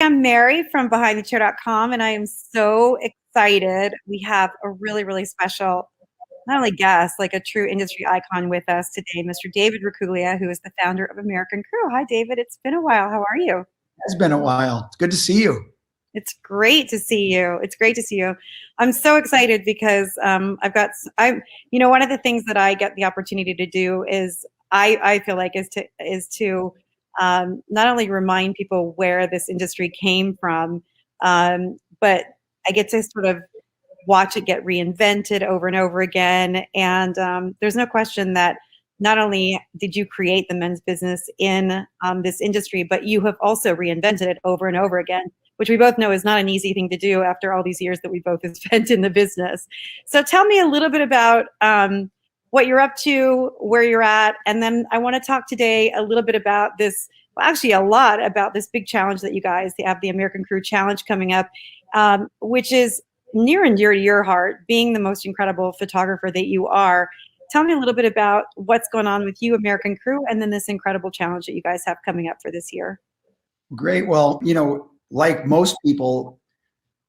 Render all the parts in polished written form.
am Mary from BehindTheChair.com, and I am so excited. We have a really, really special, not only guest, like a true industry icon with us today, Mr. David Raccuglia, who is the founder of American Crew. Hi, David. It's been a while. How are you? It's been a while. It's good to see you. It's great to see you. It's great to see you. I'm so excited because one of the things that I get the opportunity to do is I feel like is to not only remind people where this industry came from, but I get to sort of watch it get reinvented over and over again. And there's no question that not only did you create the men's business in this industry, but you have also reinvented it over and over again, which we both know is not an easy thing to do after all these years that we both have spent in the business. So tell me a little bit about what you're up to, where you're at, and then I want to talk today a little bit about this, well, actually a lot about this big challenge that you guys have, the American Crew Challenge coming up, which is near and dear to your heart, being the most incredible photographer that you are. Tell me a little bit about what's going on with you, American Crew, and then this incredible challenge that you guys have coming up for this year. Great. Well, like most people,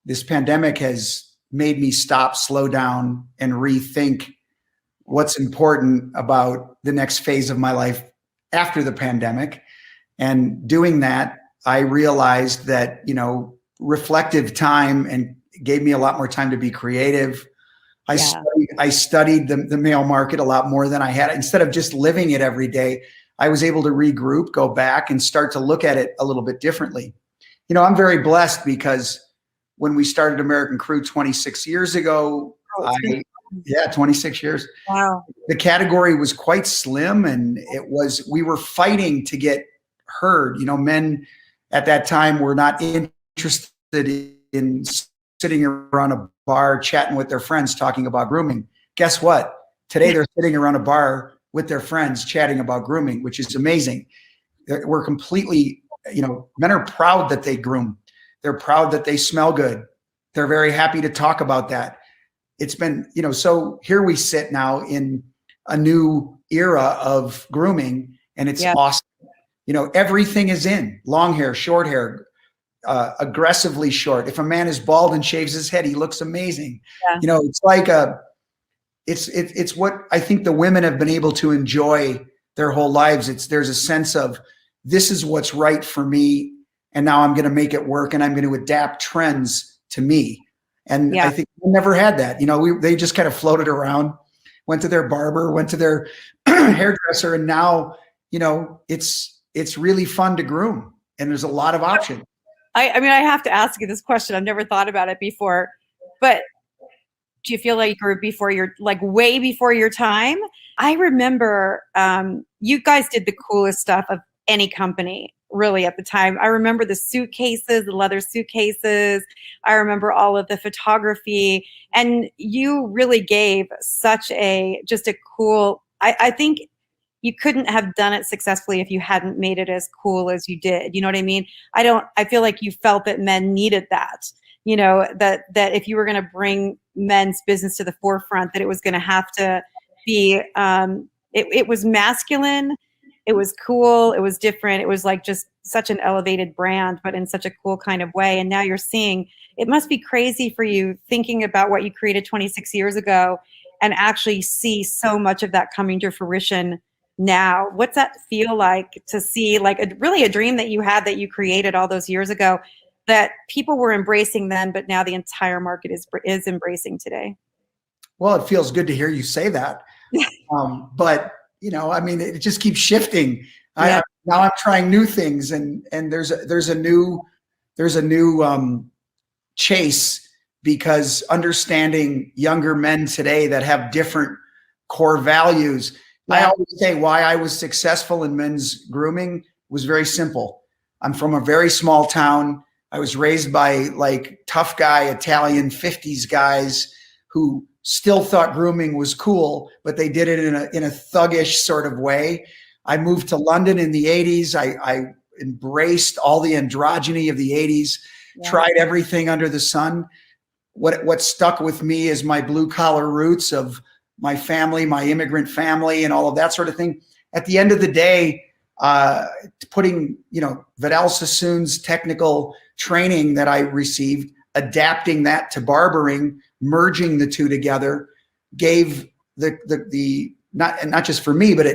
this pandemic has made me stop, slow down, and rethink what's important about the next phase of my life after the pandemic. And doing that, I realized that, reflective time and gave me a lot more time to be creative. I studied the male market a lot more than I had. Instead of just living it every day, I was able to regroup, go back, and start to look at it a little bit differently. I'm very blessed because when we started American Crew 26 years ago, 26 years. Wow. The category was quite slim, and we were fighting to get heard. Men at that time were not interested in sitting around a bar chatting with their friends talking about grooming. Guess what? Today they're sitting around a bar with their friends chatting about grooming, which is amazing. We're completely, men are proud that they groom. They're proud that they smell good. They're very happy to talk about that. It's been, so here we sit now in a new era of grooming, and it's awesome. Everything is in: long hair, short hair, aggressively short. If a man is bald and shaves his head, he looks amazing. Yeah. It's like it's what I think the women have been able to enjoy their whole lives. There's a sense of, this is what's right for me, and now I'm going to make it work, and I'm going to adapt trends to me. And I think we never had that. They just kind of floated around, went to their barber, went to their hairdresser, and now, it's really fun to groom, and there's a lot of options. I mean, I have to ask you this question. I've never thought about it before, but do you feel like you grew way before your time? I remember you guys did the coolest stuff of any company, really, at the time. I remember the suitcases, the leather suitcases. I remember all of the photography, and you really gave just a cool, I think you couldn't have done it successfully if you hadn't made it as cool as you did. You know what I mean? I feel like you felt that men needed that, that if you were going to bring men's business to the forefront, that it was going to have to be, it was masculine. It was cool. It was different. It was like just such an elevated brand, but in such a cool kind of way. And now you're seeing, it must be crazy for you thinking about what you created 26 years ago and actually see so much of that coming to fruition now. What's that feel like to see, like really a dream that you had, that you created all those years ago, that people were embracing then, but now the entire market is embracing today? Well, it feels good to hear you say that. But it just keeps shifting. Now I'm trying new things, and there's a new chase, because understanding younger men today that have different core values. I always say why I was successful in men's grooming was very simple. I'm from a very small town. I was raised by tough guy Italian 50s guys who still thought grooming was cool, but they did it in a thuggish sort of way. I moved to London in the 80s. I embraced all the androgyny of the 80s, tried everything under the sun. What stuck with me is my blue collar roots of my family, my immigrant family, and all of that sort of thing. At the end of the day, putting, Vidal Sassoon's technical training that I received, adapting that to barbering, merging the two together, gave the not just for me, but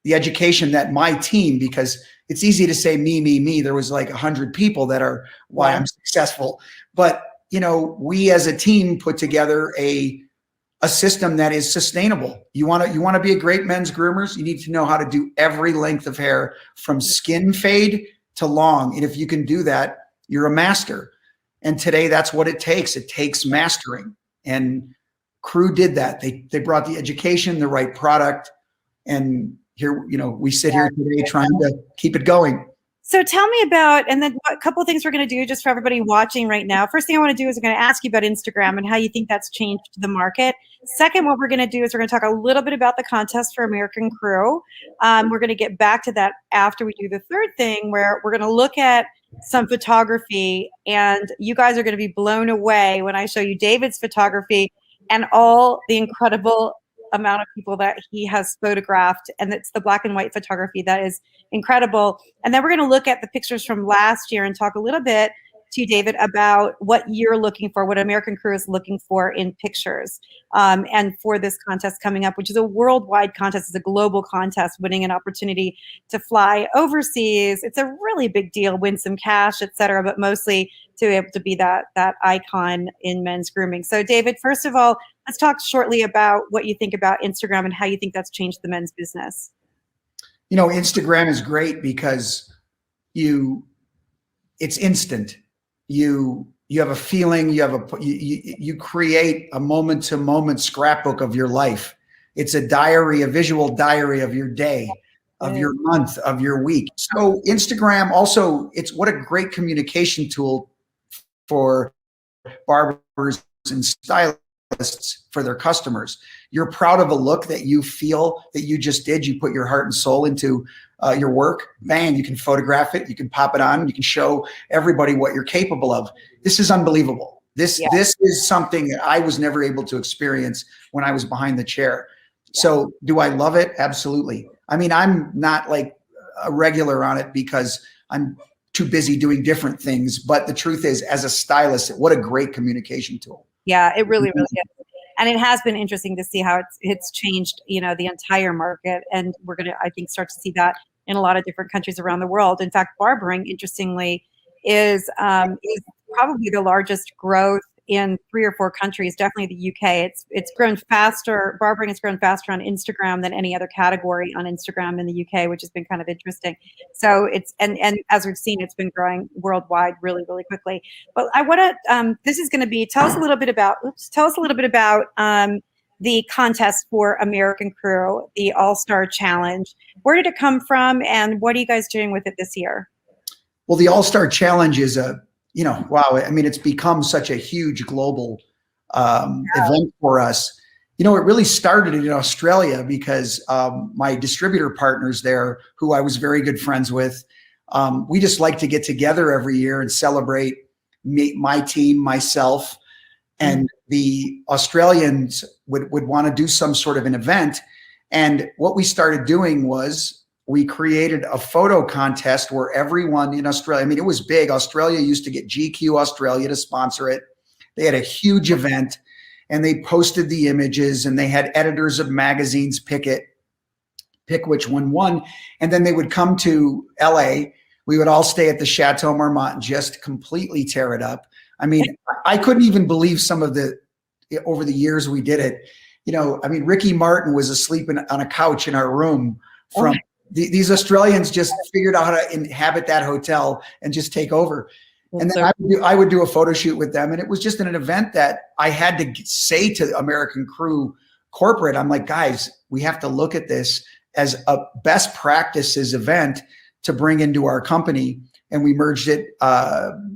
the education that my team, because it's easy to say me. There was like 100 people that are why I'm successful. But, you know, we as a team put together a system that is sustainable. You want to be a great men's groomers, you need to know how to do every length of hair from skin fade to long. And if you can do that, you're a master. And today that's what it takes. It takes mastering. And Crew did that. They brought the education, the right product, and here, you know, we sit here today trying to keep it going. So tell me about, and then a couple of things we're going to do just for everybody watching right now. First thing I want to do is I'm going to ask you about Instagram and how you think that's changed the market. Second, what we're going to do is we're going to talk a little bit about the contest for American Crew. We're going to get back to that after we do the third thing, where we're going to look at some photography, and you guys are going to be blown away when I show you David's photography and all the incredible amount of people that he has photographed. And it's the black and white photography that is incredible. And then we're going to look at the pictures from last year and talk a little bit to you, David, about what you're looking for, what American Crew is looking for in pictures. And for this contest coming up, which is a worldwide contest, it's a global contest, winning an opportunity to fly overseas. It's a really big deal, win some cash, et cetera, but mostly to be able to be that icon in men's grooming. So David, first of all, let's talk shortly about what you think about Instagram and how you think that's changed the men's business. You know, Instagram is great because it's instant. You have a feeling, you create a moment-to-moment scrapbook of your life. It's a diary, a visual diary of your day, of your month, of your week. So Instagram also, it's what a great communication tool for barbers and stylists for their customers. You're proud of a look that you feel that you just did. You put your heart and soul into your work. Bang, you can photograph it. You can pop it on. You can show everybody what you're capable of. This is unbelievable. This is something that I was never able to experience when I was behind the chair. So do I love it? Absolutely. I mean, I'm not like a regular on it because I'm too busy doing different things. But the truth is, as a stylist, what a great communication tool. Yeah, it really is. And it has been interesting to see how it's changed, you know, the entire market. And we're going to, I think, start to see that in a lot of different countries around the world. In fact, barbering, interestingly, is probably the largest growth in 3 or 4 countries, definitely the UK. It's grown faster. Barbering has grown faster on Instagram than any other category on Instagram in the UK, which has been kind of interesting. So it's, and as we've seen, it's been growing worldwide really, really quickly. But I want to, this is going to be, tell us a little bit about the contest for American Crew, the All-Star Challenge. Where did it come from, and what are you guys doing with it this year? Well, the All-Star Challenge is wow. I mean, it's become such a huge global event for us. You know, it really started in Australia because my distributor partners there, who I was very good friends with, we just like to get together every year and celebrate my team, myself, and the Australians would want to do some sort of an event. And what we started doing was we created a photo contest where everyone in Australia, I mean, it was big. Australia used to get GQ Australia to sponsor it. They had a huge event and they posted the images, and they had editors of magazines pick which one won. And then they would come to LA. We would all stay at the Chateau Marmont and just completely tear it up. I mean, I couldn't even believe some of over the years we did it. You know, I mean, Ricky Martin was asleep on a couch in our room from these Australians just figured out how to inhabit that hotel and just take over. And then I would do a photo shoot with them. And it was just an event that I had to say to the American Crew corporate, I'm like, guys, we have to look at this as a best practices event to bring into our company. And we merged it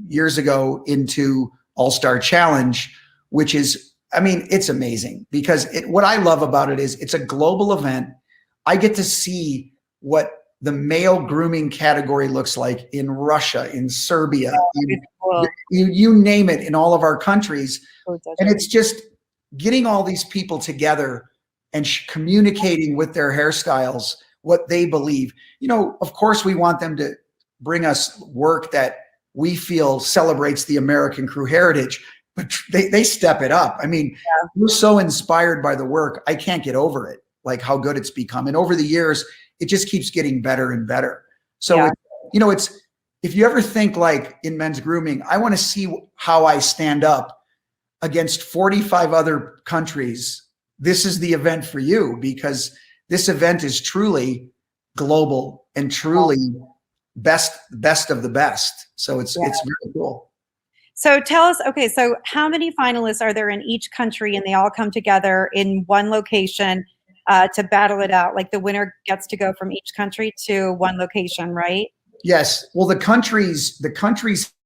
years ago into All-Star Challenge, which is, I mean, it's amazing because what I love about it is it's a global event. I get to see what the male grooming category looks like in Russia, in Serbia, you name it, in all of our countries. And it's just getting all these people together and communicating with their hairstyles, what they believe. You know, of course, we want them to bring us work that we feel celebrates the American crew heritage, but they step it up. I mean, we're so inspired by the work. I can't get over it, like how good it's become. And over the years, it just keeps getting better and better. So, it's, if you ever think like in men's grooming, I want to see how I stand up against 45 other countries. This is the event for you, because this event is truly global and truly best of the best. So it's very cool. So tell us, okay, so how many finalists are there in each country, and they all come together in one location to battle it out? Like the winner gets to go from each country to one location, right? Yes. Well, the countries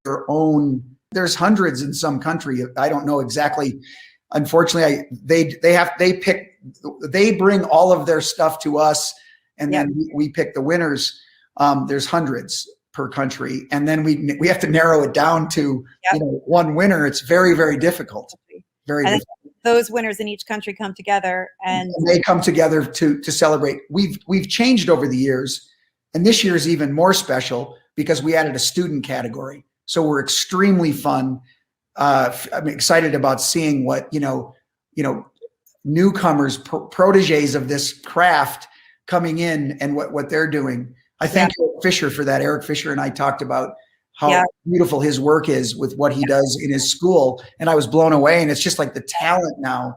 their own. There's hundreds in some country. I don't know exactly. Unfortunately, they bring all of their stuff to us, and then we pick the winners. There's hundreds per country, and then we have to narrow it down to one winner. It's very, very difficult. Very difficult. Those winners in each country come together, and they come together to celebrate. We've changed over the years, and this year is even more special because we added a student category. So we're extremely fun. I'm excited about seeing what newcomers, proteges of this craft coming in, and what they're doing. I thank Eric Fisher for that. Eric Fisher and I talked about how beautiful his work is with what he does in his school. And I was blown away. And it's just like the talent now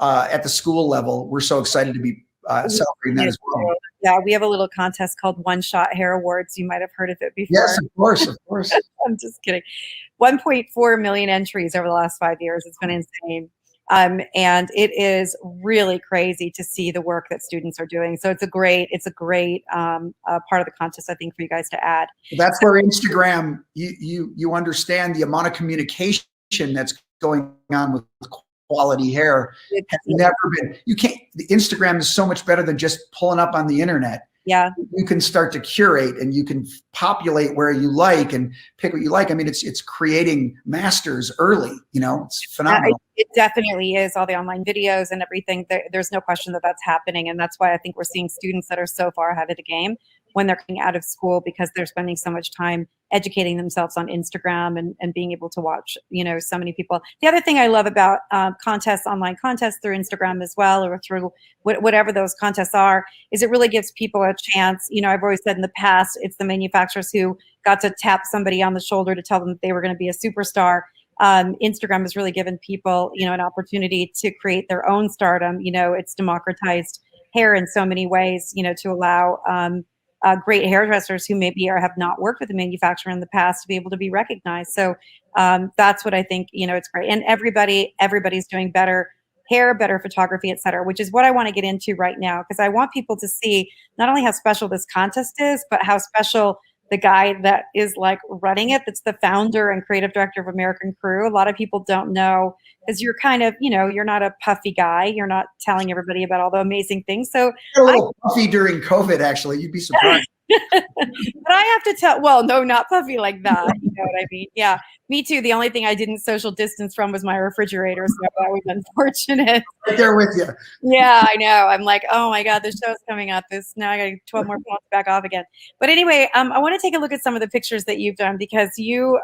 at the school level. We're so excited to be celebrating that as well. Yeah, we have a little contest called One Shot Hair Awards. You might have heard of it before. Yes, of course, of course. I'm just kidding. 1.4 million entries over the last 5 years. It's been insane. And it is really crazy to see the work that students are doing. So it's a great part of the contest, I think, for you guys to add. That's where Instagram, you understand the amount of communication that's going on with quality hair. Has never been. The Instagram is so much better than just pulling up on the internet. Yeah. You can start to curate, and you can populate where you like and pick what you like. I mean, it's creating masters early, it's phenomenal. It definitely is. All the online videos and everything. There's no question that that's happening. And that's why I think we're seeing students that are so far ahead of the game when they're coming out of school, because they're spending so much time educating themselves on Instagram and being able to watch, so many people. The other thing I love about online contests through Instagram as well, or through whatever those contests are, is it really gives people a chance. I've always said in the past, it's the manufacturers who got to tap somebody on the shoulder to tell them that they were going to be a superstar. Instagram has really given people, an opportunity to create their own stardom. It's democratized hair in so many ways, to allow great hairdressers who maybe have not worked with a manufacturer in the past to be able to be recognized. So that's what I think, it's great. And everybody's doing better hair, better photography, et cetera, which is what I want to get into right now, because I want people to see not only how special this contest is, but how special the guy that is like running it, that's the founder and creative director of American Crew. A lot of people don't know, because you're kind of, you're not a puffy guy. You're not telling everybody about all the amazing things. So you're a little puffy during COVID, actually. You'd be surprised. But I have to tell, well, no, not puffy like that. You know what I mean? Yeah, me too. The only thing I didn't social distance from was my refrigerator. So that was unfortunate. Right there with you. Yeah, I know. I'm like, oh my God, the show's coming up. Now I got 12 more points back off again. But anyway, I want to take a look at some of the pictures that you've done, because you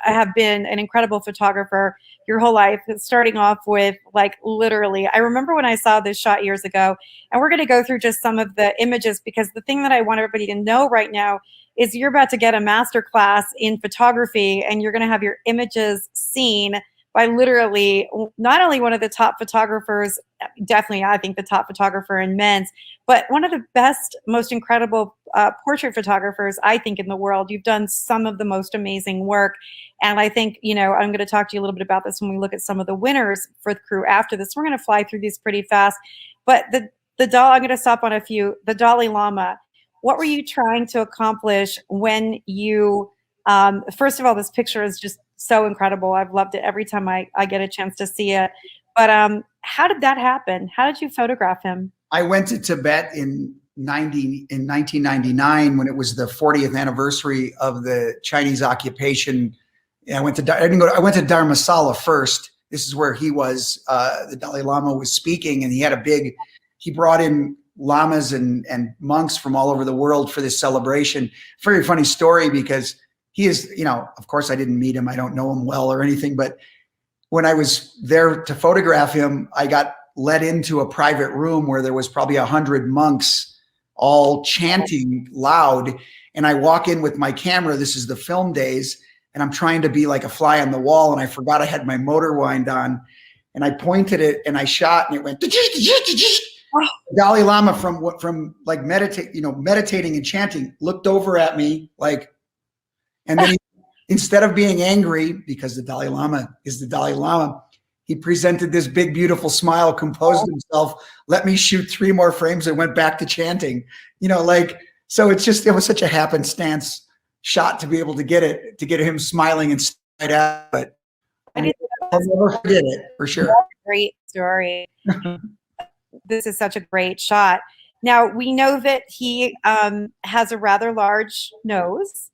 have been an incredible photographer your whole life, starting off with like literally, I remember when I saw this shot years ago, and we're going to go through just some of the images, because the thing that I want everybody to know right now is you're about to get a master class in photography, and you're going to have your images seen by literally not only one of the top photographers, definitely I think the top photographer in men's, but one of the best, most incredible portrait photographers, I think, in the world. You've done some of the most amazing work. And I think, I'm going to talk to you a little bit about this when we look at some of the winners for the crew after this. We're going to fly through these pretty fast. But I'm going to stop on a few. The Dalai Lama, what were you trying to accomplish when you, first of all, this picture is just so incredible. I've loved it every time I get a chance to see it. But how did that happen? How did you photograph him? I went to Tibet in 1999 when it was the 40th anniversary of the Chinese occupation. And I went to Dharamsala first. This is where he was. The Dalai Lama was speaking, and he brought in lamas and monks from all over the world for this celebration. Very funny story, because he is, you know, of course I didn't meet him. I don't know him well or anything, but when I was there to photograph him, I got led into a private room where there was probably 100 monks all chanting loud. And I walk in with my camera. This is the film days. And I'm trying to be like a fly on the wall. And I forgot I had my motor wind on. And I pointed it and I shot and it went, Dalai Lama from like meditating and chanting, looked over at me like, and then instead of being angry, because the Dalai Lama is the Dalai Lama, he presented this big, beautiful smile, composed himself, let me shoot 3 more frames and went back to chanting, you know, like, so it was such a happenstance shot to be able to get him smiling and straight at it. I'll never forget it for sure. Great story. This is such a great shot. Now we know that he has a rather large nose.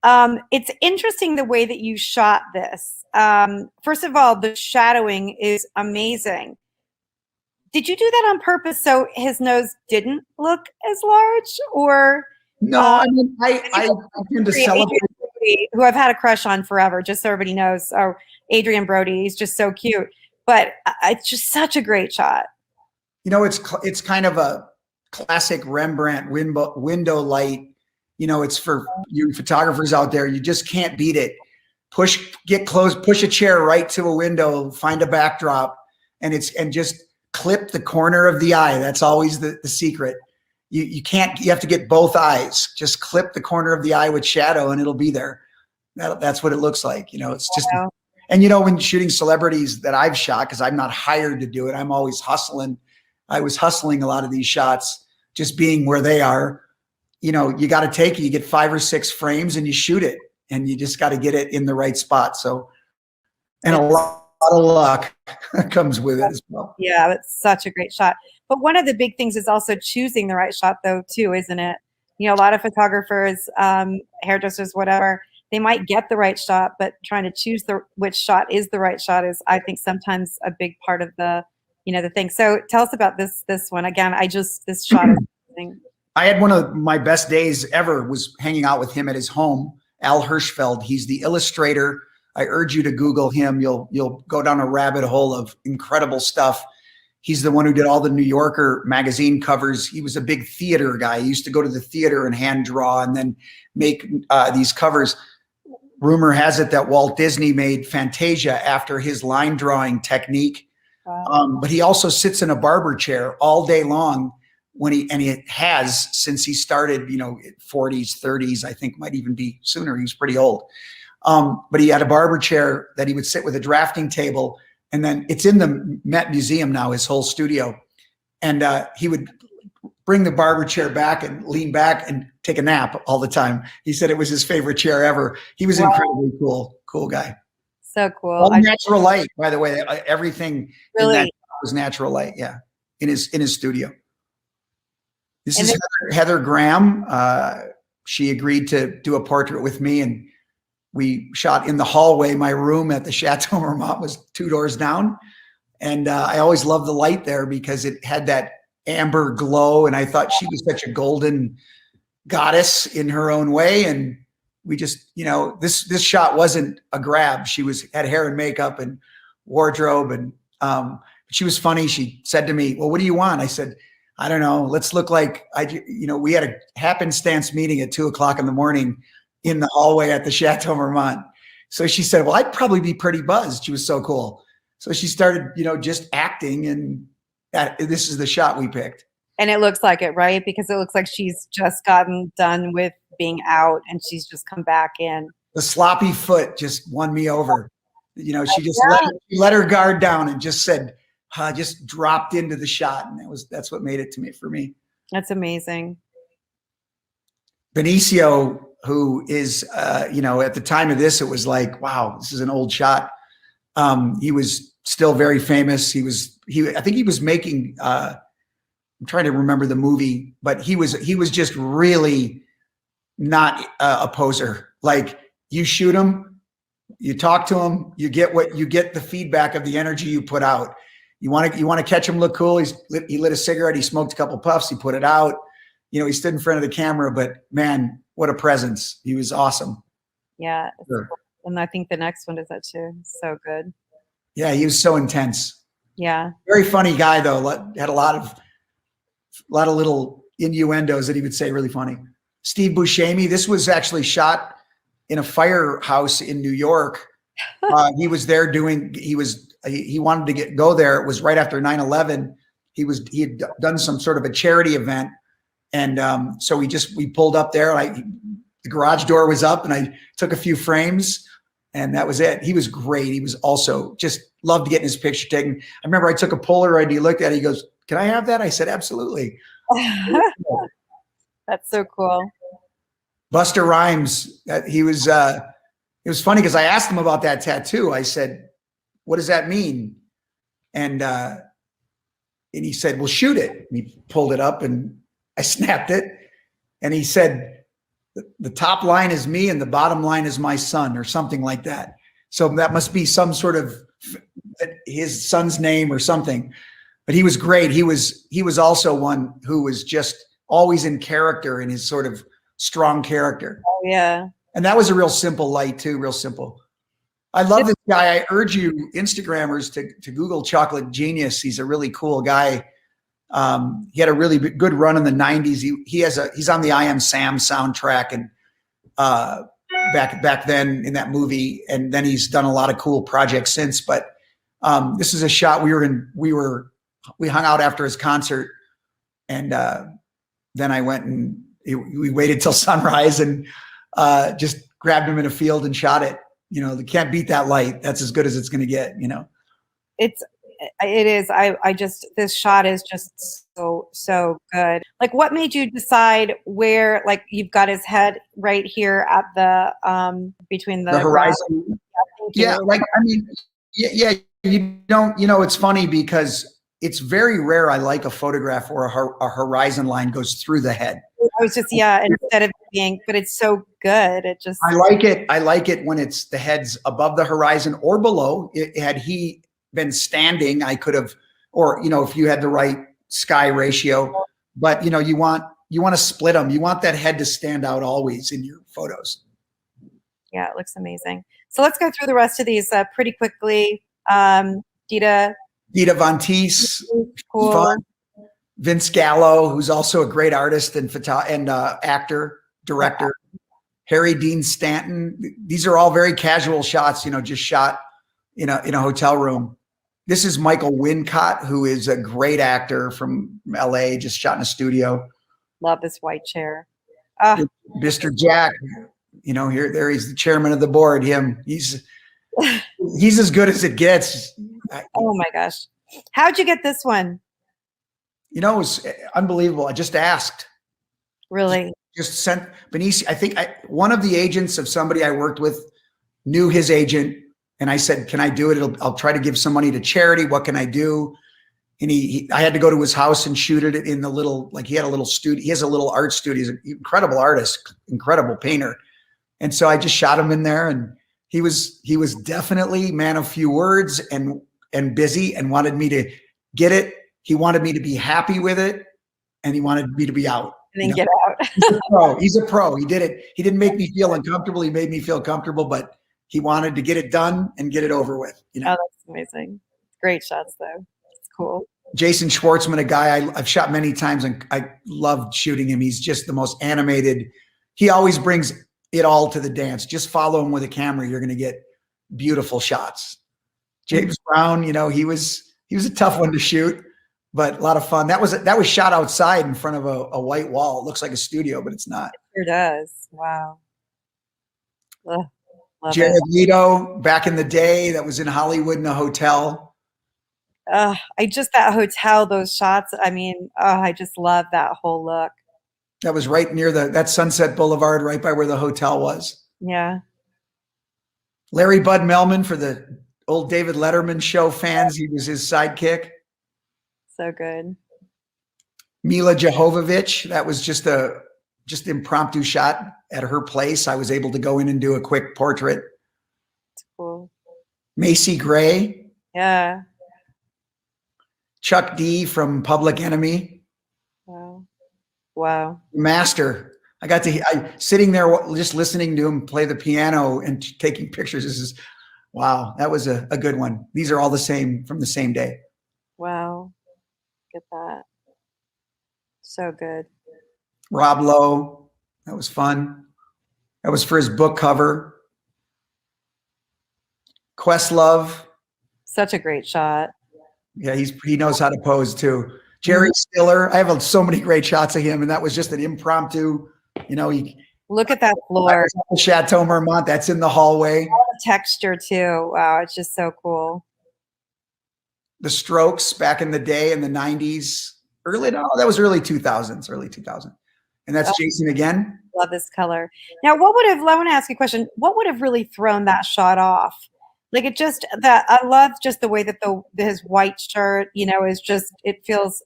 It's interesting the way that you shot this. First of all, the shadowing is amazing. Did you do that on purpose so his nose didn't look as large, or? No, I mean, I tend to celebrate. Who I've had a crush on forever, just so everybody knows. Oh, Adrian Brody, he's just so cute. But it's just such a great shot. You know, it's kind of a classic Rembrandt window light. You know, it's for you photographers out there. You just can't beat it. Get close, push a chair right to a window, find a backdrop, and just clip the corner of the eye. That's always the secret. You have to get both eyes. Just clip the corner of the eye with shadow and it'll be there. That's what it looks like. You know, it's just, and you know, when shooting celebrities that I've shot, because I'm not hired to do it, I'm always hustling. I was hustling a lot of these shots, just being where they are. You know, you got to take it. You get 5 or 6 frames and you shoot it, and you just got to get it in the right spot. So, and a lot of luck comes with it as well. Yeah, that's such a great shot. But one of the big things is also choosing the right shot, though, too, isn't it? You know, a lot of photographers, hairdressers, whatever, they might get the right shot, but trying to choose which shot is the right shot is, I think, sometimes a big part of the thing. So tell us about this one. Again, this shot is amazing. I had one of my best days ever was hanging out with him at his home, Al Hirschfeld. He's the illustrator. I urge you to Google him. You'll go down a rabbit hole of incredible stuff. He's the one who did all the New Yorker magazine covers. He was a big theater guy. He used to go to the theater and hand draw and then make these covers. Rumor has it that Walt Disney made Fantasia after his line drawing technique. Wow. But he also sits in a barber chair all day long he has since he started, 40s, 30s, I think might even be sooner. He was pretty old. But he had a barber chair that he would sit with a drafting table. And then it's in the Met Museum now, his whole studio. And he would bring the barber chair back and lean back and take a nap all the time. He said it was his favorite chair ever. He was incredibly cool guy. So cool. All natural light, by the way. Everything really in that was natural light. Yeah, in his studio. This is Heather Graham. She agreed to do a portrait with me, and we shot in the hallway. My room at the Chateau Marmont was 2 doors down. And I always loved the light there because it had that amber glow. And I thought she was such a golden goddess in her own way. And we just, this shot wasn't a grab. She had hair and makeup and wardrobe. And she was funny. She said to me, well, what do you want? I said, I don't know. Let's look like we had a happenstance meeting at 2:00 in the morning in the hallway at the Chateau Marmont. So she said, well, I'd probably be pretty buzzed. She was so cool. So she started, just acting, and this is the shot we picked. And it looks like it, right? Because it looks like she's just gotten done with being out and she's just come back in. The sloppy foot just won me over. She just let her guard down and just said, just dropped into the shot. And that's what made it for me. That's amazing. Benicio, who is, at the time of this, it was like, wow, this is an old shot. He was still very famous. I think he was making, I'm trying to remember the movie, but he was just really not a poser. Like, you shoot him, you talk to him, you get the feedback of the energy you put out. You want to catch him look cool. He lit a cigarette. He smoked a couple puffs. He put it out. He stood in front of the camera, but man, what a presence. He was awesome. Yeah. Sure. And I think the next one is that too. So good. Yeah, he was so intense. Yeah. Very funny guy though. Had a lot of little innuendos that he would say really funny. Steve Buscemi. This was actually shot in a firehouse in New York. He was there doing. He wanted to go there. It was right after 9/11. He had done some sort of a charity event, and so we pulled up there. The garage door was up, and I took a few frames, and that was it. He was great. He was also just loved getting his picture taken. I remember I took a Polaroid. He looked at it. He goes, "Can I have that?" I said, "Absolutely." That's so cool. Buster Rhymes. He was. It was funny because I asked him about that tattoo. I said, "What does that mean?" And he said, "Well, shoot it." And he pulled it up, and I snapped it. And he said, the top line is me and the bottom line is my son, or something like that. So that must be some sort of his son's name or something. But he was great. He was also one who was just always in character, in his sort of strong character. Oh, yeah. And that was a real simple light too, real simple. I love this guy. I urge you Instagrammers to Google Chocolate Genius. He's a really cool guy. He had a really good run in the 90s. He's on the I Am Sam soundtrack, and back then in that movie, and then he's done a lot of cool projects since. But this is a shot we hung out after his concert, and then I went and we waited till sunrise and just grabbed him in a field and shot it. You know, they can't beat that light. That's as good as it's going to get, you know. It is. This shot is just so good. Like, what made you decide where, like, you've got his head right here at the, between the horizon. Yeah. Like, I mean, yeah, you don't, you know, it's funny because it's very rare. I like a photograph where a horizon line goes through the head. I was just, instead of being, but it's so good. I like it when it's the head's above the horizon or below. Had he been standing, I could have, or, you know, if you had the right sky ratio, but you know, you want to split them. You want that head to stand out always in your photos. Yeah, it looks amazing. So let's go through the rest of these pretty quickly. Dita Von Teese, cool. Vince Gallo, who's also a great artist and actor, director. Harry Dean Stanton. These are all very casual shots, you know, just shot in a hotel room. This is Michael Wincott, who is a great actor from LA, just shot in a studio. Love this white chair. Mr. Jack, you know, he's the chairman of the board. He's as good as it gets. Oh my gosh. How'd you get this one? You know, it was unbelievable. I just asked. Really? Just sent Benicio. I think one of the agents of somebody I worked with knew his agent. And I said, "Can I do it? I'll try to give some money to charity. What can I do?" And I had to go to his house and shoot it in the little, like, he had a little studio. He has a little art studio. He's an incredible artist, incredible painter. And so I just shot him in there, and he was definitely man of few words and busy, and wanted me to get it. He wanted me to be happy with it, and he wanted me to be out. And then get out. He's a pro. He did it. He didn't make me feel uncomfortable. He made me feel comfortable, but he wanted to get it done and get it over with. You know? Oh, that's amazing. Great shots, though. It's cool. Jason Schwartzman, a guy I've shot many times, and I loved shooting him. He's just the most animated. He always brings it all to the dance. Just follow him with a camera. You're going to get beautiful shots. James Brown, you know, he was a tough one to shoot, but a lot of fun. That was shot outside in front of a white wall. It looks like a studio, but it's not. It sure does. Wow. Ugh. Jared Leto, back in the day, that was in Hollywood in a hotel. That hotel, those shots. I mean, I just love that whole look. That was right near that Sunset Boulevard, right by where the hotel was. Yeah. Larry Bud Melman, for the old David Letterman show fans, he was his sidekick. So good. Mila Jovovich, that was just impromptu shot at her place. I was able to go in and do a quick portrait. That's cool. Macy Gray. Yeah. Chuck D from Public Enemy. Wow. Master. I sitting there just listening to him play the piano and taking pictures. This is, wow, that was a good one. These are all the same from the same day. Wow. Get that. So good. Rob Lowe, that was fun. That was for his book cover. Questlove. Such a great shot. Yeah, he knows how to pose too. Jerry Stiller. I have so many great shots of him, and that was just an impromptu, look at that floor. Chateau Marmont, that's in the hallway. All the texture too. Wow, it's just so cool. The Strokes back in the day in the 90s. That was early 2000s. And that's Jason again. Love this color. Now, I want to ask you a question. What would have really thrown that shot off? Like I love just the way that his white shirt, is just, it feels,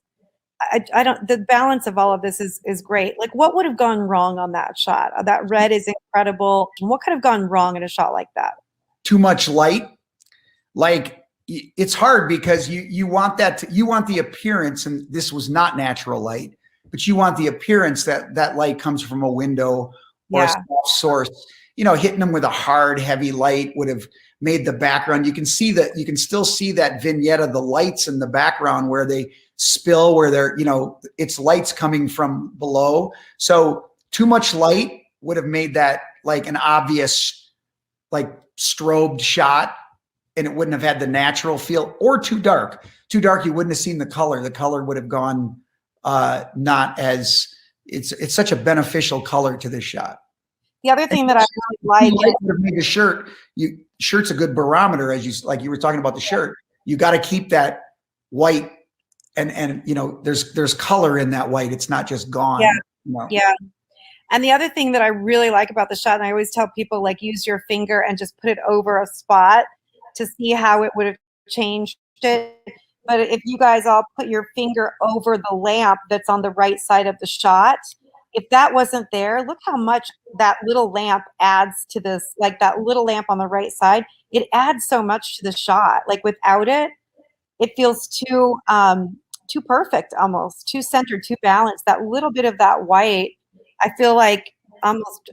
the balance of all of this is great. Like, what would have gone wrong on that shot? That red is incredible. What could have gone wrong in a shot like that? Too much light. Like, it's hard because you want the appearance, and this was not natural light, but you want the appearance that light comes from a window or a soft source. Hitting them with a hard, heavy light would have made the background. You can still see that vignette of the lights in the background where they spill, where they're, it's lights coming from below. So too much light would have made that like an obvious, like strobed shot, and it wouldn't have had the natural feel. Or too dark. Too dark, you wouldn't have seen the color. The color would have gone not as, it's such a beneficial color to this shot. The other thing that I really like would have made the shirt. Shirt's a good barometer, as you were talking about the shirt. You got to keep that white, and there's color in that white. It's not just gone. Yeah. Yeah. And the other thing that I really like about the shot, and I always tell people, like, use your finger and just put it over a spot to see how it would have changed it. But if you guys all put your finger over the lamp that's on the right side of the shot, if that wasn't there, look how much that little lamp adds to this, like that little lamp on the right side, it adds so much to the shot. Like, without it, it feels too perfect, almost too centered, too balanced. That little bit of that white, I feel like almost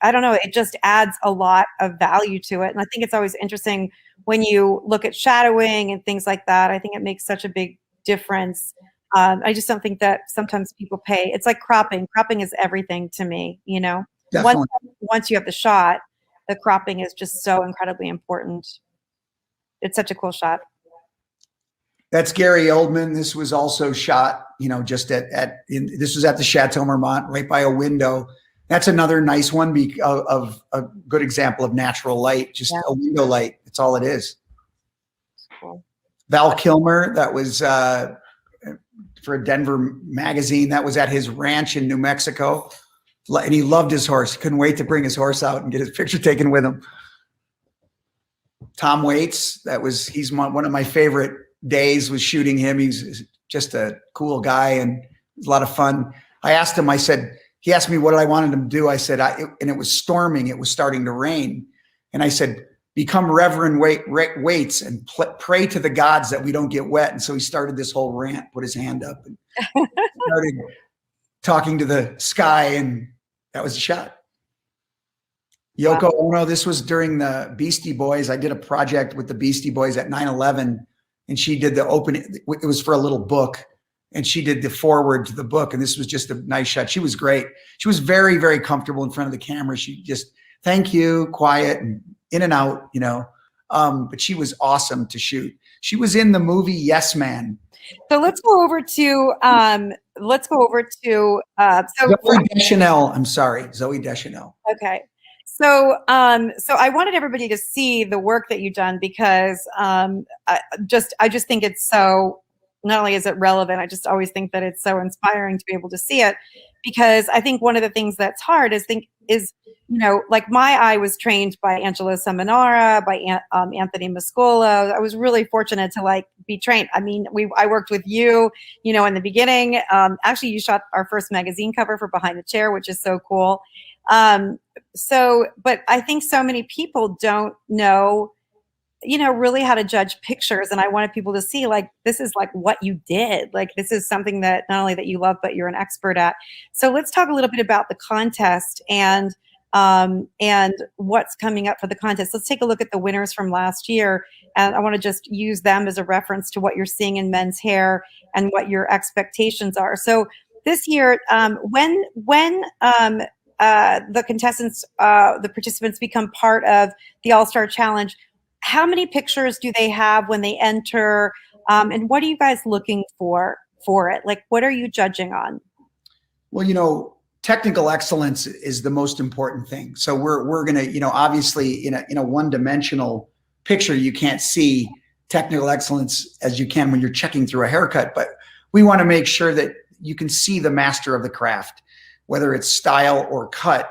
I don't know, it just adds a lot of value to it. And I think it's always interesting when you look at shadowing and things like that. I think it makes such a big difference. I just don't think that sometimes people pay. It's like cropping. Cropping is everything to me, Definitely. Once you have the shot, the cropping is just so incredibly important. It's such a cool shot. That's Gary Oldman. This was also shot, just this was at the Chateau Marmont, right by a window. That's another nice one of a good example of natural light, just a window light. That's all it is. Cool. Val Kilmer, that was for a Denver magazine. That was at his ranch in New Mexico. And he loved his horse. He couldn't wait to bring his horse out and get his picture taken with him. Tom Waits, he's one of my favorite days was shooting him. He's just a cool guy, and it was a lot of fun. I asked him, he asked me what I wanted him to do. I said, and it was storming. It was starting to rain. And I said, become Reverend Waits and pray to the gods that we don't get wet. And so he started this whole rant, put his hand up and started talking to the sky. And that was a shot. Yoko Ono, this was during the Beastie Boys. I did a project with the Beastie Boys at 9/11, and she did the opening. It was for a little book, and she did the foreword to the book. And this was just a nice shot. She was great. She was very, very comfortable in front of the camera. She just, thank you, quiet and in and out, but she was awesome to shoot. She was in the movie Yes Man. So let's go over to Zooey Deschanel. I'm sorry, Zooey Deschanel. Okay. So I wanted everybody to see the work that you've done, because I just think it's so, not only is it relevant, I just always think that it's so inspiring to be able to see it, because I think one of the things that's hard is like my eye was trained by Angelo Seminara, by Anthony Mascolo. I was really fortunate to be trained. I mean, I worked with you, in the beginning. Actually, you shot our first magazine cover for Behind the Chair, which is so cool. But I think so many people don't know really how to judge pictures. And I wanted people to see, like, this is like what you did. Like, this is something that not only that you love, but you're an expert at. So let's talk a little bit about the contest and what's coming up for the contest. Let's take a look at the winners from last year. And I want to just use them as a reference to what you're seeing in men's hair and what your expectations are. So this year, when the contestants, the participants become part of the All-Star Challenge, how many pictures do they have when they enter? And what are you guys looking for it? Like, what are you judging on? Well, technical excellence is the most important thing. So we're going to, obviously in a one-dimensional picture, you can't see technical excellence as you can when you're checking through a haircut, but we want to make sure that you can see the master of the craft, whether it's style or cut.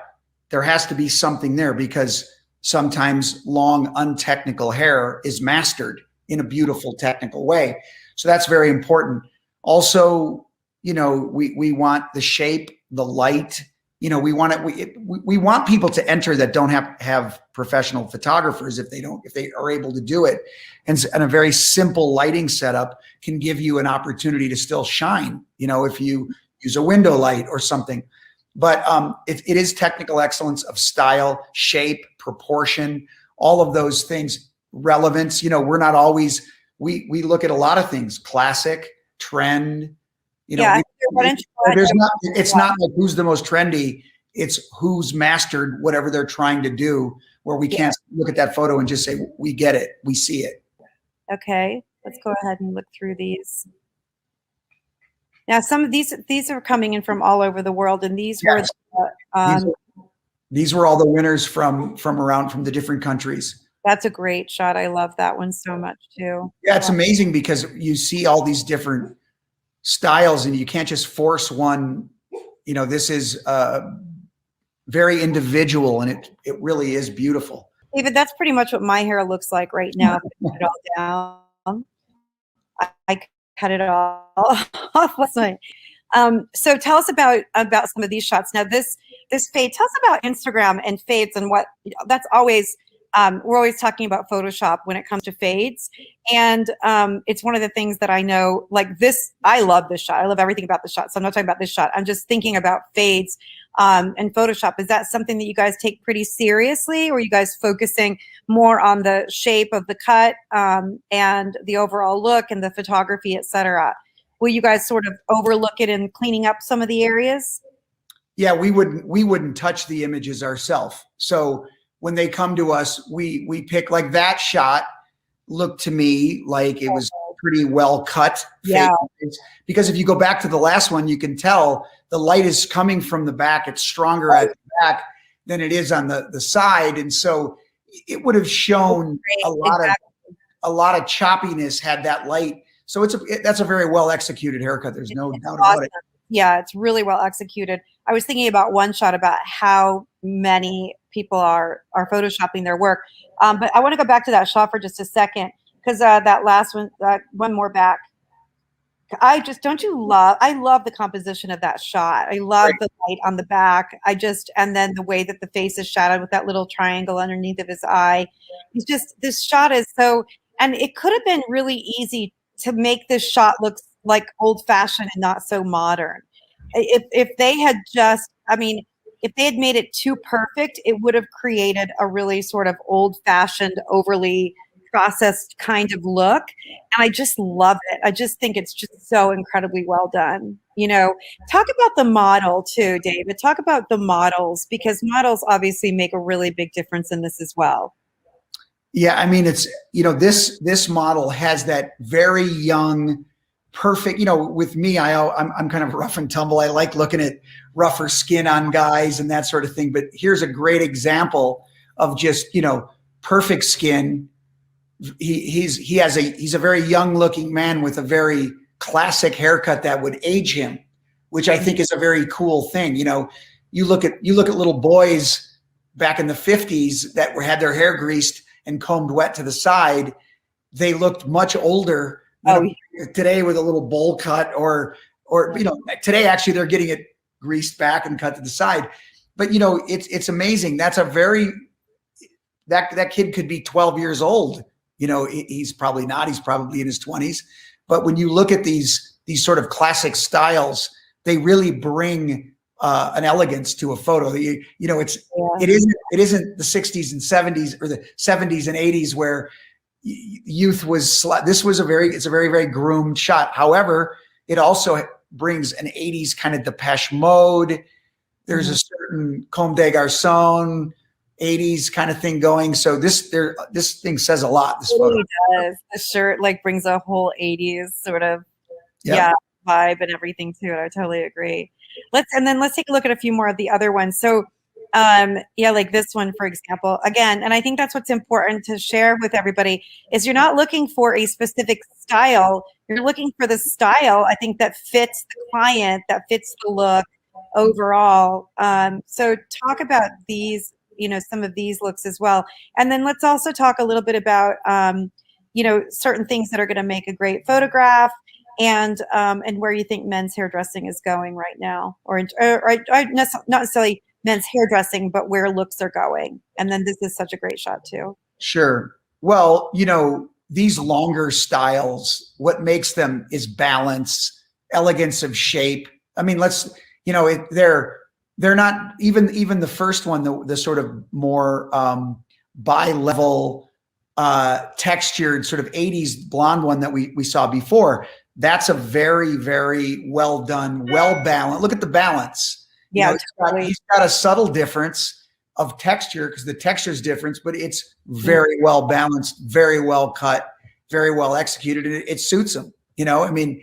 There has to be something there, because sometimes long, untechnical hair is mastered in a beautiful technical way. So that's very important. Also, we want the shape, the light. We want people to enter that don't have professional photographers if they are able to do it. And a very simple lighting setup can give you an opportunity to still shine, if you use a window light or something. But it is technical excellence of style, shape, proportion, all of those things, relevance. We're not always, we look at a lot of things, classic, trend. It's not like who's the most trendy. It's who's mastered whatever they're trying to do, where we can't look at that photo and just say, we get it, we see it. Okay, let's go ahead and look through these. Now, some of these are coming in from all over the world, and these were these were all the winners from the different countries. That's a great shot. I love that one so much too. Yeah, it's amazing because you see all these different styles, and you can't just force one. This is very individual, and it really is beautiful. David, that's pretty much what my hair looks like right now. Put it all down. I cut it all off last night. So tell us about some of these shots. Now this fade, tell us about Instagram and fades and what that's always, we're always talking about Photoshop when it comes to fades. And it's one of the things that I know, like this, I love this shot. I love everything about the shot. So I'm not talking about this shot. I'm just thinking about fades and Photoshop. Is that something that you guys take pretty seriously, or are you guys focusing more on the shape of the cut and the overall look and the photography, et cetera? Will you guys sort of overlook it in cleaning up some of the areas? Yeah, we wouldn't touch the images ourselves. So when they come to us, we pick, like that shot looked to me like it was pretty well cut. Yeah. Because if you go back to the last one, you can tell the light is coming from the back. It's stronger at the back than it is on the side. And so it would have shown a lot of choppiness had that light. So that's a very well executed haircut. There's no doubt about it. Yeah, it's really well executed. I was thinking about one shot about how many people are photoshopping their work. But I want to go back to that shot for just a second, because that last one, one more back. I love the composition of that shot. I love the light on the back. And then the way that the face is shadowed with that little triangle underneath of his eye. It's just, this shot is so, and it could have been really easy to make this shot look like old fashioned and not so modern. If they had just, if they had made it too perfect, it would have created a really sort of old fashioned, overly processed kind of look. And I just love it. I just think it's just so incredibly well done. Talk about the model too, David. Talk about the models, because models obviously make a really big difference in this as well. Yeah, it's, this model has that very young, perfect, with me, I'm kind of rough and tumble. I like looking at rougher skin on guys and that sort of thing. But here's a great example of just, perfect skin. He's a very young looking man with a very classic haircut that would age him, which I think is a very cool thing. You look at little boys back in the 50s that had their hair greased and combed wet to the side. They looked much older today with a little bowl cut, or today actually they're getting it greased back and cut to the side. But it's amazing. That's that kid could be 12 years old, He's probably not. He's probably in his 20s. But when you look at these sort of classic styles, they really bring an elegance to a photo. It isn't the 60s and 70s or the 70s and 80s where youth was. This was it's a very, very groomed shot. However, it also brings an 80s kind of Depeche Mode. There's a certain Comme des Garçons 80s kind of thing going. So this thing says a lot. This photo does. The shirt brings a whole 80s sort of vibe and everything to it. I totally agree. Let's take a look at a few more of the other ones. So like this one, for example, again, and I think that's what's important to share with everybody is you're not looking for a specific style. You're looking for the style, I think, that fits the client, that fits the look overall. So talk about these, some of these looks as well. And then let's also talk a little bit about, certain things that are going to make a great photograph and where you think men's hairdressing is going right now, or not necessarily men's hairdressing, but where looks are going. And then this is such a great shot too. Sure. Well, these longer styles, what makes them is balance, elegance of shape. I mean, they're not even the first one, the sort of more bi-level textured sort of 80s blonde one that we saw before. That's a very, very well done, well balanced. Look at the balance. Yeah, he's got a subtle difference of texture because the texture is different, but it's very well balanced, very well cut, very well executed, and it suits him. I mean,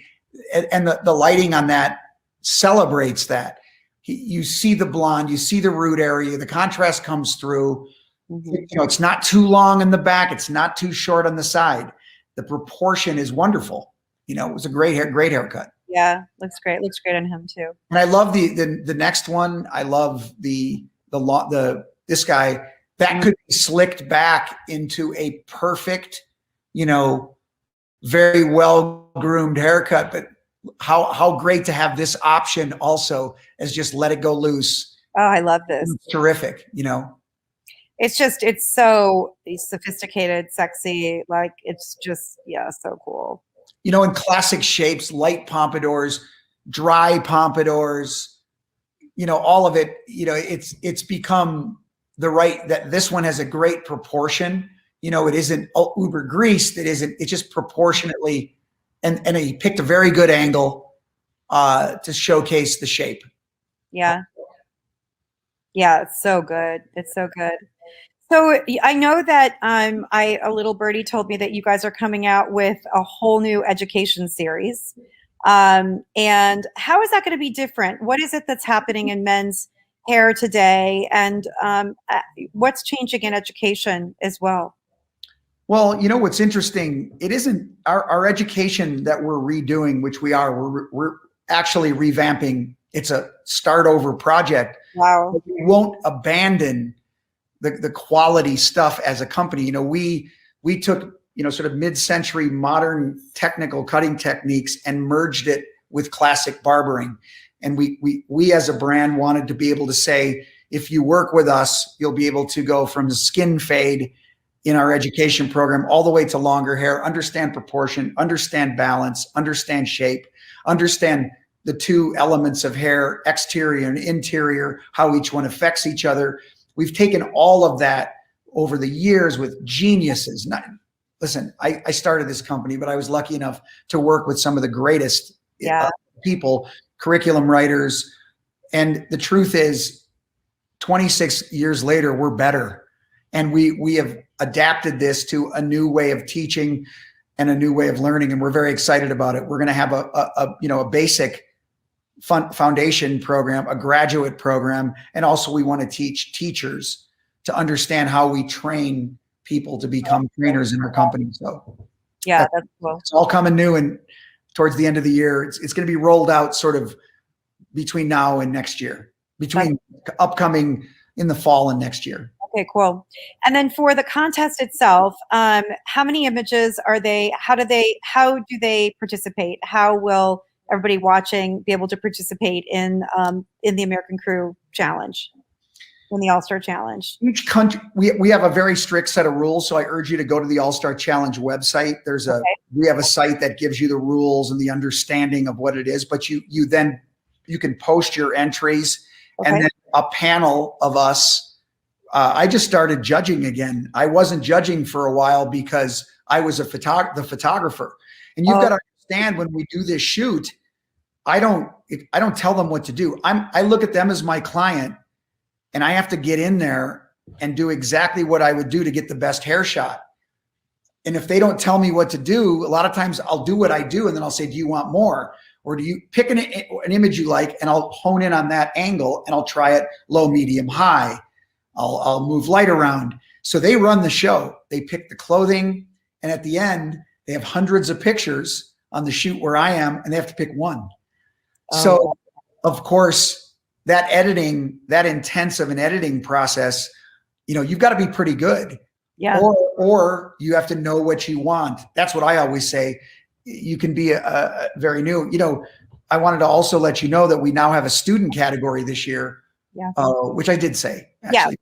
and the lighting on that celebrates that. You see the blonde, you see the root area, the contrast comes through. It's not too long in the back, it's not too short on the side. The proportion is wonderful. It was a great haircut. Yeah, looks great. Looks great on him too. And I love the next one. I love this guy that could be slicked back into a perfect, very well groomed haircut. But how great to have this option also as just let it go loose. Oh, I love this. It's terrific. It's so sophisticated, sexy. It's just, so cool. In classic shapes, light pompadours, dry pompadours, all of it, it's become that this one has a great proportion. It isn't uber greased. It's just proportionately, and he picked a very good angle to showcase the shape. Yeah. Yeah, it's so good. It's so good. So I know that a little birdie told me that you guys are coming out with a whole new education series. And how is that going to be different? What is it that's happening in men's hair today? And what's changing in education as well? Well, what's interesting, it isn't our education that we're redoing, which we're actually revamping. It's a start over project. Wow. But we won't abandon the quality stuff as a company. We took, sort of mid-century modern technical cutting techniques and merged it with classic barbering. And we as a brand wanted to be able to say, if you work with us, you'll be able to go from the skin fade in our education program all the way to longer hair, understand proportion, understand balance, understand shape, understand the two elements of hair, exterior and interior, how each one affects each other. We've taken all of that over the years with geniuses. Listen, I started this company, but I was lucky enough to work with some of the greatest people, curriculum writers. And the truth is, 26 years later, we're better. And we have adapted this to a new way of teaching and a new way of learning. And we're very excited about it. We're going to have a basic foundation program, a graduate program, and also we want to teach teachers to understand how we train people to become trainers in our company. So that's cool. It's all coming new, and towards the end of the year, it's going to be rolled out sort of between now and next year, between upcoming in the fall and next year. Okay, cool. And then for the contest itself, how many images are they? How do they participate? How will everybody watching be able to participate in the American Crew Challenge? in the All-Star Challenge? Each country, we have a very strict set of rules. So I urge you to go to the All-Star Challenge website. We have a site that gives you the rules and the understanding of what it is, but you can post your entries, and then a panel of us. I just started judging again. I wasn't judging for a while because I was the photographer, and you've got to understand, when we do this shoot, I don't tell them what to do. I look at them as my client, and I have to get in there and do exactly what I would do to get the best hair shot. And if they don't tell me what to do, a lot of times I'll do what I do, and then I'll say, do you want more? Or do you pick an image you like, and I'll hone in on that angle, and I'll try it low, medium, high. I'll move light around. So they run the show. They pick the clothing, and at the end, they have hundreds of pictures on the shoot where I am, and they have to pick one. So, of course, that intense of an editing process, you've got to be pretty good. Yeah. Or you have to know what you want. That's what I always say. You can be a very new, I wanted to also let you know that we now have a student category this year, which I did say, actually.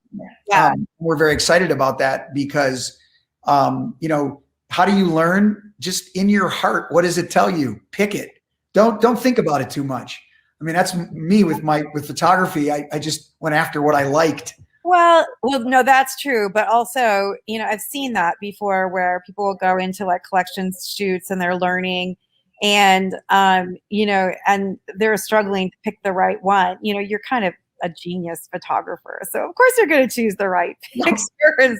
Yeah. We're very excited about that because, how do you learn? Just in your heart. What does it tell you? Pick it. Don't think about it too much. I mean, that's me with photography. I just went after what I liked. Well, no, that's true. But also, I've seen that before where people will go into like collections shoots and they're learning, and, and they're struggling to pick the right one. You're kind of a genius photographer, so of course you're going to choose the right pictures.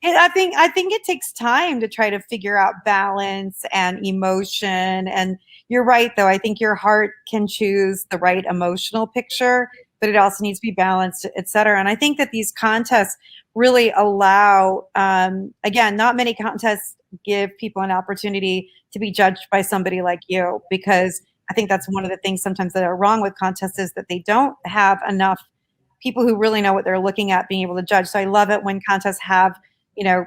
And I think it takes time to try to figure out balance and emotion. And you're right, though. I think your heart can choose the right emotional picture, but it also needs to be balanced, et cetera. And I think that these contests really allow, again, not many contests give people an opportunity to be judged by somebody like you, because I think that's one of the things sometimes that are wrong with contests, is that they don't have enough people who really know what they're looking at being able to judge. So I love it when contests have,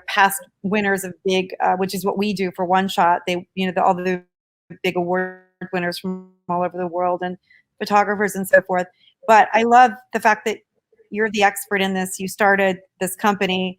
past winners of big, which is what we do for One Shot. They, all the big award winners from all over the world, and photographers and so forth. But I love the fact that you're the expert in this. You started this company,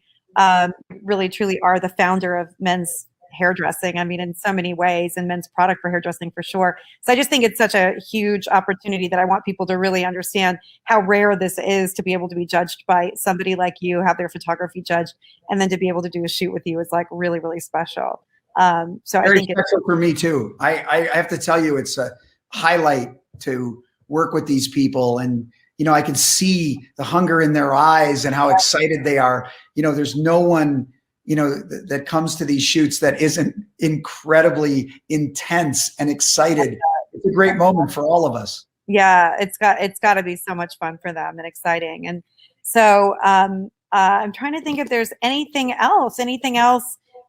really truly are the founder of men's hairdressing. I mean, in so many ways, and men's product for hairdressing for sure. So I just think it's such a huge opportunity that I want people to really understand how rare this is, to be able to be judged by somebody like you, have their photography judged, and then to be able to do a shoot with you is like really, really special. So Very I think special for me too. I have to tell you, it's a highlight to work with these people, and I can see the hunger in their eyes and how excited they are. There's no one that comes to these shoots that isn't incredibly intense and excited. It's a great moment for all of us. Yeah, it's got to be so much fun for them and exciting. And so I'm trying to think if there's anything else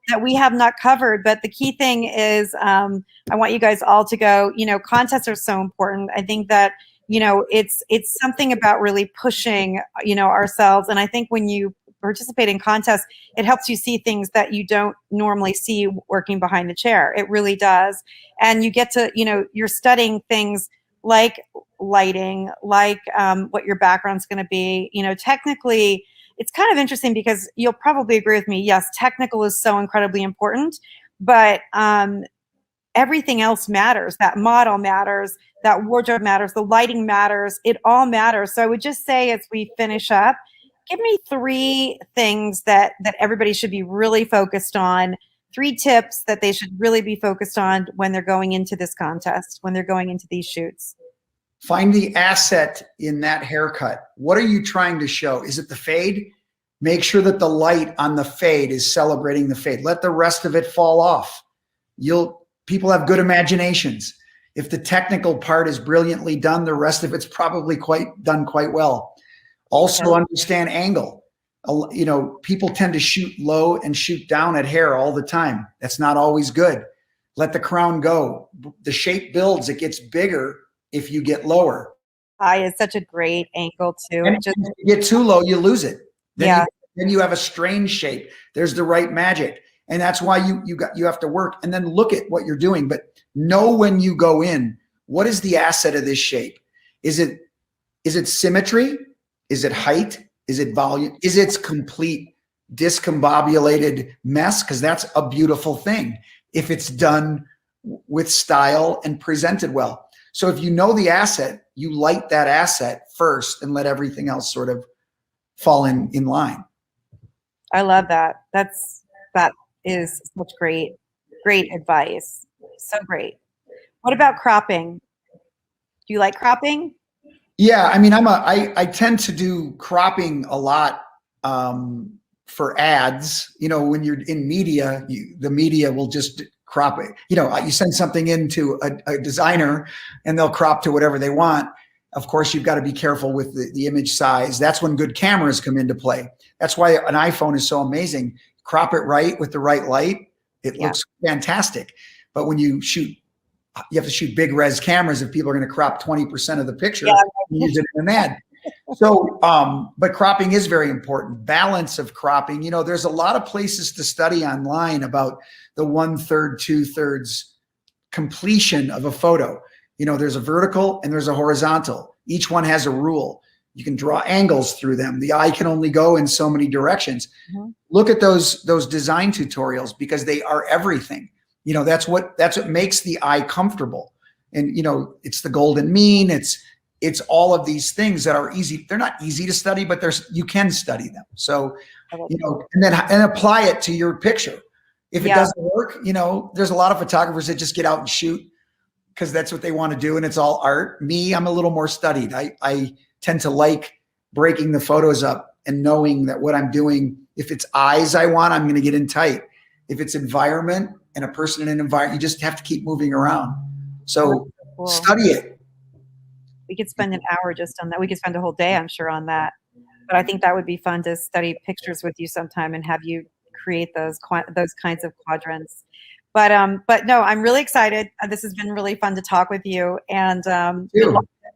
that we have not covered. But the key thing is, I want you guys all to go. Contests are so important. I think that it's something about really pushing ourselves. And I think when you participate in contests, it helps you see things that you don't normally see working behind the chair. It really does. And you get to, you're studying things like lighting, like what your background's going to be. Technically, it's kind of interesting because you'll probably agree with me. Yes, technical is so incredibly important, but everything else matters. That model matters, that wardrobe matters, the lighting matters, it all matters. So I would just say, as we finish up, give me 3 things that everybody should be really focused on, 3 tips that they should really be focused on when they're going into this contest, when they're going into these shoots. Find the asset in that haircut. What are you trying to show? Is it the fade? Make sure that the light on the fade is celebrating the fade. Let the rest of it fall off. People have good imaginations. If the technical part is brilliantly done, the rest of it's probably done quite well. Also understand angle. People tend to shoot low and shoot down at hair all the time. That's not always good. Let the crown go. The shape builds. It gets bigger if you get lower. High is such a great angle too. And if you get too low, you lose it. Then you have a strange shape. There's the right magic. And that's why you have to work and then look at what you're doing. But know when you go in, what is the asset of this shape? Is it symmetry? Is it height? Is it volume? Is it complete discombobulated mess? Because that's a beautiful thing if it's done with style and presented well. So if you know the asset, you light that asset first and let everything else sort of fall in line. I love that. That is such great advice. So great. What about cropping? Do you like cropping? Yeah, I mean, I tend to do cropping a lot for ads. You know, when you're in media, the media will just crop it. You know, you send something into a designer and they'll crop to whatever they want. Of course, you've got to be careful with the image size. That's when good cameras come into play. That's why an iPhone is so amazing. Crop it right with the right light. It looks fantastic. But when you shoot, you have to shoot big res cameras if people are going to crop 20% of the picture and use it in an ad. So, but cropping is very important. Balance of cropping. You know, there's a lot of places to study online about the 1/3, 2/3 completion of a photo. You know, there's a vertical and there's a horizontal. Each one has a rule. You can draw angles through them. The eye can only go in so many directions. Mm-hmm. Look at those design tutorials because they are everything. You know, that's what makes the eye comfortable. And, you know, it's the golden mean. It's all of these things that are easy. They're not easy to study, but you can study them. So, you know, and apply it to your picture. If it doesn't work, you know, there's a lot of photographers that just get out and shoot because that's what they want to do. And it's all art. Me, I'm a little more studied. I tend to like breaking the photos up and knowing that what I'm doing, if it's eyes I want, I'm going to get in tight. If it's environment and a person in an environment, you just have to keep moving around. So study it. We could spend an hour just on that. We could spend a whole day, I'm sure, on that. But I think that would be fun to study pictures with you sometime and have you create those kinds of quadrants. But no, I'm really excited. This has been really fun to talk with you. And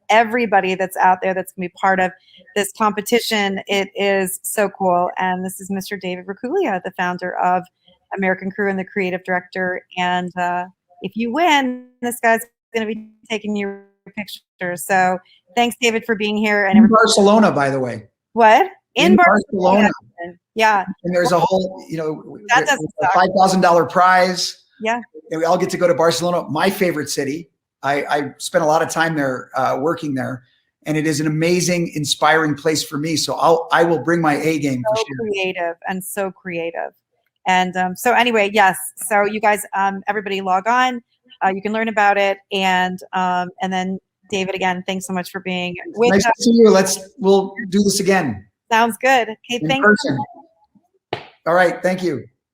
everybody that's out there that's going to be part of this competition, it is so cool. And this is Mr. David Raccuglia, the founder of American Crew and the creative director. And if you win, this guy's going to be taking your picture. So thanks, David, for being here. And in Barcelona, by the way. What? In Barcelona. Yeah. And there's a whole, you know, that doesn't a $5,000 prize. Yeah. And we all get to go to Barcelona, my favorite city. I spent a lot of time there, working there, and it is an amazing, inspiring place for me. So I will bring my A game. So creative and so creative. And so anyway, yes. So you guys, everybody log on. You can learn about it. And then David, again, thanks so much for being with us. Nice to see you. We'll do this again. Sounds good. Okay, thanks. All right. Thank you.